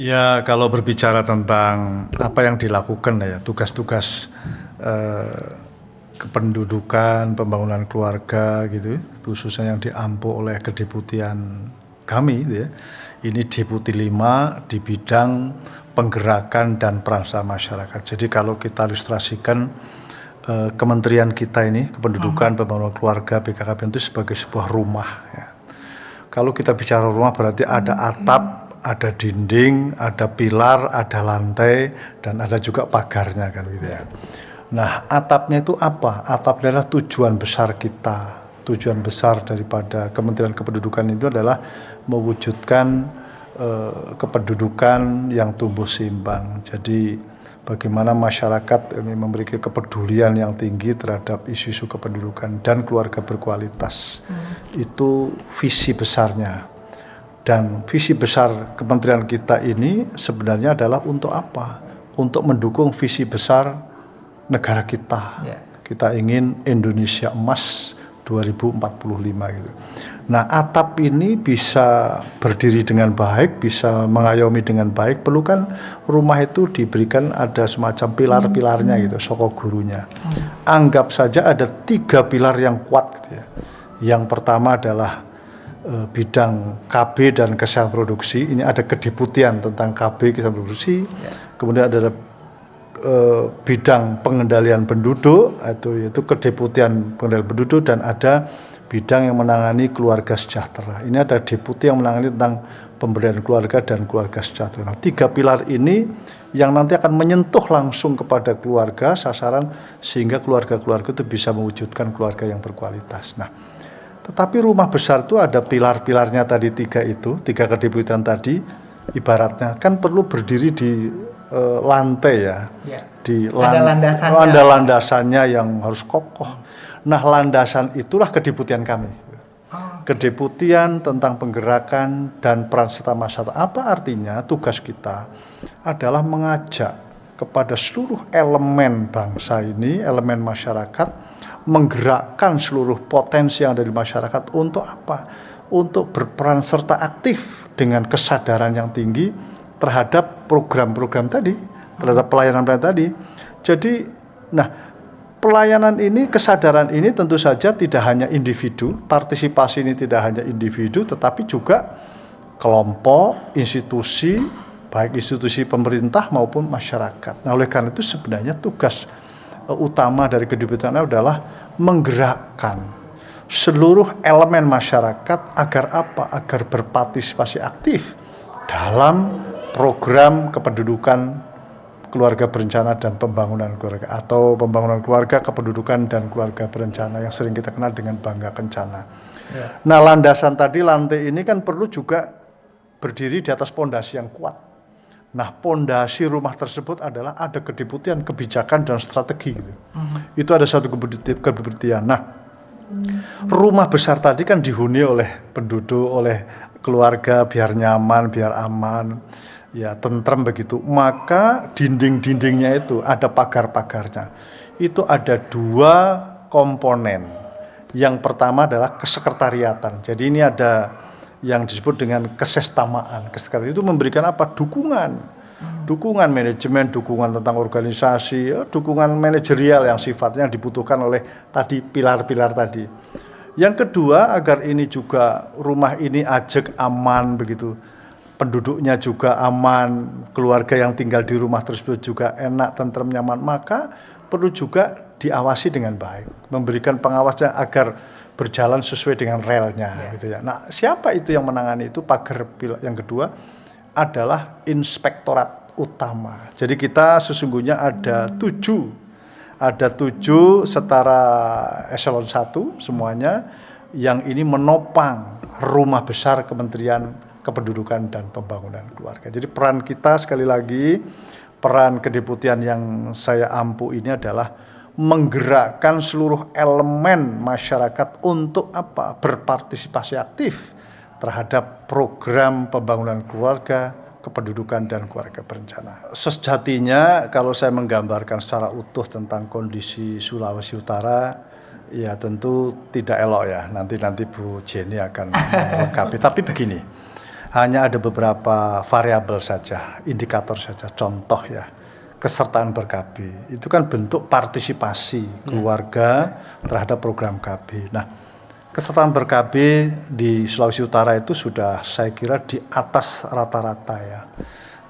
Ya, kalau berbicara tentang apa yang dilakukan ya, tugas-tugas eh, kependudukan, pembangunan keluarga gitu, khususnya yang diampu oleh kedeputian kami gitu ya. Ini Deputi 5 di bidang penggerakan dan peran serta masyarakat. Jadi kalau kita ilustrasikan kementerian kita ini, kependudukan, pembangunan keluarga, BKKBN itu sebagai sebuah rumah ya. Kalau kita bicara rumah berarti ada atap, ada dinding, ada pilar, ada lantai, dan ada juga pagarnya kan gitu ya. Nah, atapnya itu apa? Atapnya adalah tujuan besar kita. Tujuan besar daripada Kementerian Kependudukan itu adalah mewujudkan kependudukan yang tumbuh seimbang. Jadi bagaimana masyarakat ini memiliki kepedulian yang tinggi terhadap isu-isu kependudukan dan keluarga berkualitas. Itu visi besarnya. Dan visi besar kementerian kita ini sebenarnya adalah untuk apa? Untuk mendukung visi besar negara kita. Kita ingin Indonesia Emas 2045 gitu. Nah, atap ini bisa berdiri dengan baik, bisa mengayomi dengan baik, perlu kan rumah itu diberikan ada semacam pilar-pilarnya gitu, soko gurunya. Anggap saja ada 3 pilar yang kuat gitu ya. Yang pertama adalah bidang KB dan kesehatan produksi. Ini ada kedeputian tentang KB kesehatan produksi. Kemudian ada bidang pengendalian penduduk, yaitu kedeputian pengendalian penduduk, dan ada bidang yang menangani keluarga sejahtera. Ini ada deputi yang menangani tentang pemberdayaan keluarga dan keluarga sejahtera. Nah, 3 pilar ini yang nanti akan menyentuh langsung kepada keluarga sasaran sehingga keluarga-keluarga itu bisa mewujudkan keluarga yang berkualitas. Nah, tetapi rumah besar itu ada pilar-pilarnya tadi 3 itu, 3 kedeputian tadi, ibaratnya kan perlu berdiri di lantai ya. Di ada landasannya yang harus kokoh. Nah, landasan itulah kedeputian kami. Kedeputian tentang penggerakan dan peran serta masyarakat. Apa artinya? Tugas kita adalah mengajak kepada seluruh elemen bangsa ini, elemen masyarakat, menggerakkan seluruh potensi yang ada di masyarakat untuk apa? Untuk berperan serta aktif dengan kesadaran yang tinggi terhadap program-program tadi, terhadap pelayanan tadi. Jadi, nah, pelayanan ini, kesadaran ini tentu saja tidak hanya individu, partisipasi ini tidak hanya individu, tetapi juga kelompok, institusi, baik institusi pemerintah maupun masyarakat. Nah, oleh karena itu sebenarnya tugas utama dari kedeputian adalah menggerakkan seluruh elemen masyarakat agar apa? Agar berpartisipasi aktif dalam program kependudukan keluarga berencana dan pembangunan keluarga, atau pembangunan keluarga, kependudukan dan keluarga berencana yang sering kita kenal dengan Bangga Kencana. Nah, landasan tadi, lantai ini kan perlu juga berdiri di atas pondasi yang kuat. Nah, pondasi rumah tersebut adalah ada kedeputian kebijakan dan strategi gitu. Itu ada satu kedeputian. Nah, rumah besar tadi kan dihuni oleh penduduk, oleh keluarga, biar nyaman, biar aman, ya tentrem begitu. Maka dinding-dindingnya itu ada pagar-pagarnya. Itu ada 2 komponen. Yang pertama adalah kesekretariatan. Jadi ini ada yang disebut dengan kesestamaan. Kesestamaan itu memberikan apa? Dukungan. Dukungan manajemen, dukungan tentang organisasi, dukungan manajerial yang sifatnya dibutuhkan oleh tadi pilar-pilar tadi. Yang kedua, agar ini juga rumah ini ajeg, aman begitu. Penduduknya juga aman, keluarga yang tinggal di rumah tersebut juga enak, tentrem, nyaman, maka perlu juga diawasi dengan baik, memberikan pengawasan agar berjalan sesuai dengan relnya gitu ya. Nah, siapa itu yang menangani itu? Pagar yang kedua adalah inspektorat utama. Jadi kita sesungguhnya ada 7 setara eselon 1 semuanya yang ini menopang rumah besar Kementerian Kependudukan dan Pembangunan Keluarga. Jadi peran kita, sekali lagi, peran kedeputian yang saya ampu ini adalah menggerakkan seluruh elemen masyarakat untuk apa? Berpartisipasi aktif terhadap program pembangunan keluarga, kependudukan dan keluarga berencana. Sejatinya kalau saya menggambarkan secara utuh tentang kondisi Sulawesi Utara, ya tentu tidak elok ya. Nanti Bu Jenny akan melengkapi. Tapi begini, Hanya ada beberapa variabel saja, indikator saja, contoh ya. Kesertaan ber-KB itu kan bentuk partisipasi keluarga terhadap program KB. Nah, kesertaan ber-KB di Sulawesi Utara itu sudah saya kira di atas rata-rata ya.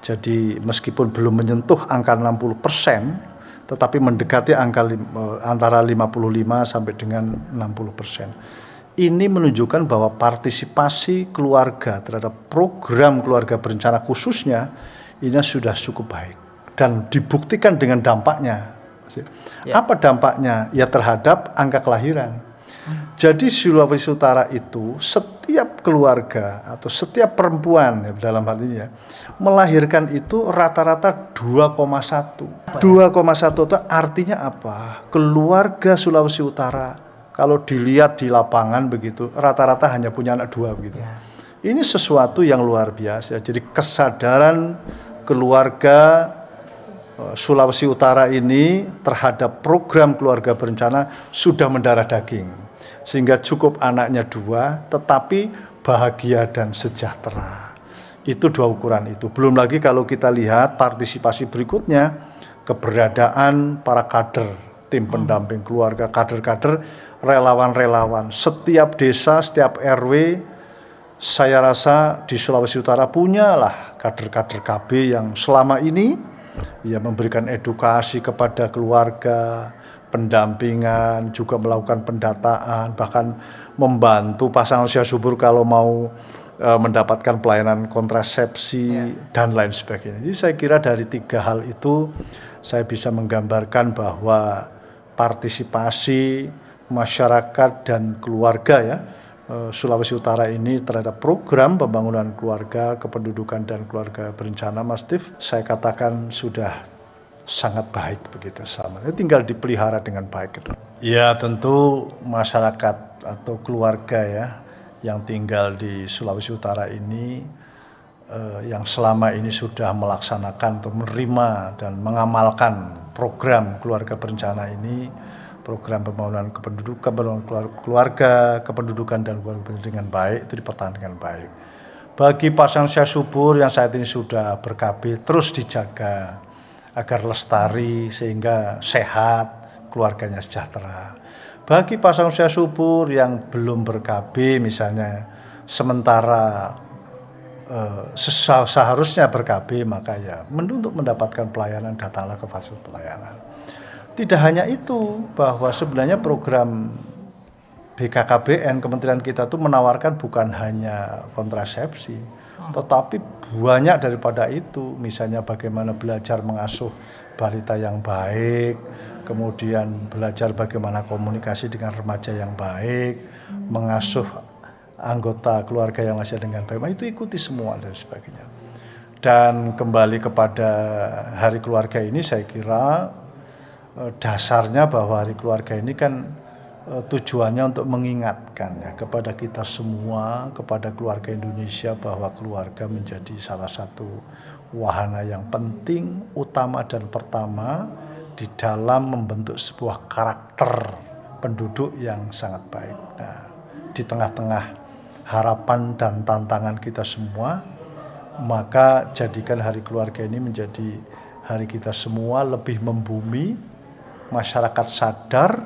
Jadi meskipun belum menyentuh angka 60%, tetapi mendekati angka antara 55 sampai dengan 60%. Ini menunjukkan bahwa partisipasi keluarga terhadap program keluarga berencana khususnya ini sudah cukup baik. Dan dibuktikan dengan dampaknya. Apa dampaknya? Ya terhadap angka kelahiran. Jadi Sulawesi Utara itu setiap keluarga atau setiap perempuan ya, dalam hal ini ya, melahirkan itu rata-rata 2,1. 2,1 itu artinya apa? Keluarga Sulawesi Utara kalau dilihat di lapangan begitu rata-rata hanya punya anak 2 begitu. Ini sesuatu yang luar biasa. Jadi kesadaran keluarga Sulawesi Utara ini terhadap program keluarga berencana sudah mendarah daging, sehingga cukup anaknya 2 tetapi bahagia dan sejahtera. Itu 2 ukuran itu. Belum lagi kalau kita lihat partisipasi berikutnya, keberadaan para kader, tim pendamping keluarga, kader-kader, relawan-relawan, setiap desa, setiap RW. Saya rasa di Sulawesi Utara punyalah kader-kader KB yang selama ini ya memberikan edukasi kepada keluarga, pendampingan, juga melakukan pendataan, bahkan membantu pasangan usia subur kalau mau mendapatkan pelayanan kontrasepsi dan lain sebagainya. Jadi saya kira dari 3 hal itu saya bisa menggambarkan bahwa partisipasi masyarakat dan keluarga ya Sulawesi Utara ini terhadap program pembangunan keluarga, kependudukan dan keluarga berencana, Mas Tif, saya katakan sudah sangat baik begitu sama. Tinggal dipelihara dengan baik. Ya tentu masyarakat atau keluarga ya yang tinggal di Sulawesi Utara ini yang selama ini sudah melaksanakan atau menerima dan mengamalkan program keluarga berencana ini, program pembangunan kependudukan, keluarga, kependudukan dan keluarga dengan baik itu dipertahankan dengan baik. Bagi pasangan usia subur yang saat ini sudah ber-KB terus dijaga agar lestari sehingga sehat, keluarganya sejahtera. Bagi pasangan usia subur yang belum ber-KB misalnya sementara seharusnya ber-KB maka ya untuk mendapatkan pelayanan datanglah ke fasilitas pelayanan. Tidak hanya itu, bahwa sebenarnya program BKKBN, kementerian kita itu menawarkan bukan hanya kontrasepsi, tetapi banyak daripada itu. Misalnya bagaimana belajar mengasuh balita yang baik, kemudian belajar bagaimana komunikasi dengan remaja yang baik, mengasuh anggota keluarga yang masih dengan baik, itu ikuti semua dan sebagainya. Dan kembali kepada Hari Keluarga ini saya kira dasarnya bahwa Hari Keluarga ini kan tujuannya untuk mengingatkan ya kepada kita semua, kepada keluarga Indonesia bahwa keluarga menjadi salah satu wahana yang penting, utama dan pertama di dalam membentuk sebuah karakter penduduk yang sangat baik. Nah, di tengah-tengah harapan dan tantangan kita semua, maka jadikan Hari Keluarga ini menjadi hari kita semua lebih membumi. Masyarakat sadar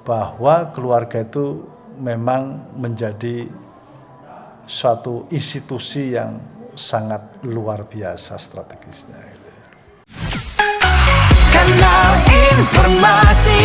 bahwa keluarga itu memang menjadi suatu institusi yang sangat luar biasa strategisnya. Kanal Informasi